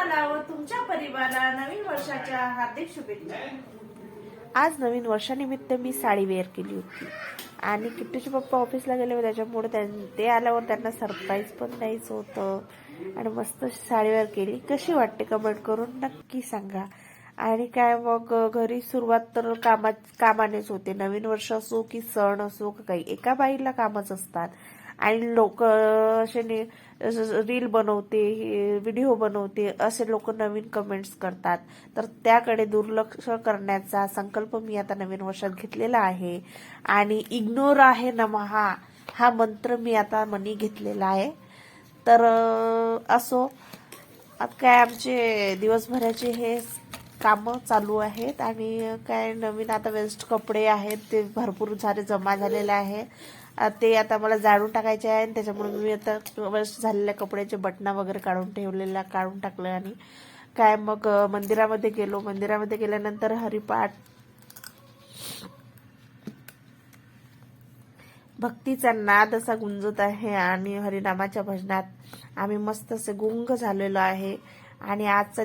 तुम्हाला व तुमच्या परिवाराला नवीन वर्षाच्या हार्दिक शुभेच्छा। आज नवीन वर्षानिमित्त मी साडी वेअर केली होती आणि किट्टूचे पप्पा ऑफिसला गेले होते, त्याच्यामुळे ते आल्यावर त्यांना सरप्राईज पण द्यायचं होतं आणि मस्त साडी वेअर केली। कशी वाटते कमेंट करून नक्की सांगा। आणि काय मग घरी सुरुवात तर कामानेच होते। नवीन वर्ष असो की सण असो की काही, एका बाईला कामच असतात आणि लोक असे रील बनवते, व्हिडिओ बनवते असे लोक नवीन कमेंट्स करतात, तर त्याकडे दुर्लक्ष करण्याचा संकल्प मी आता नवीन वर्षात घेतलेला आहे। आणि इग्नोर आहे नमहा हा मंत्र मी आता मनी घेतलेला आहे। तर असो, आता काय आमचे दिवसभराचे हे कामं चालू आहेत आणि काय नवीन आता वेस्ट कपडे आहेत ते भरपूर सारे जमा झालेले आहे, ते आता मला जाळून टाकायचे आहे। त्याच्यामुळे मी आता वेस्ट झालेल्या कपड्याचे बटना वगैरे काढून टाकलं आणि काय मग मंदिरामध्ये गेलो। मंदिरामध्ये गेल्यानंतर हरिपाठ भक्तीचा नाद असा गुंजत आहे आणि हरिनामाच्या भजनात आम्ही मस्त असे गुंग झालेलो आहे। आणि आजचा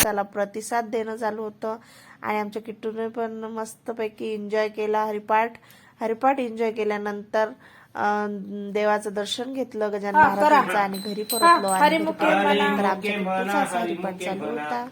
त्याला प्रतिसाद देणं चालू होतं आणि आमच्या किट्टूने पण मस्तपैकी एन्जॉय केला हरिपाठ एन्जॉय केल्यानंतर देवाचं दर्शन घेतलं गजानन महाराजांचं आणि घरी परतलो। आणि घरी परतल्यानंतर आमच्या किट्टूचा हरिपाठ चालू होता।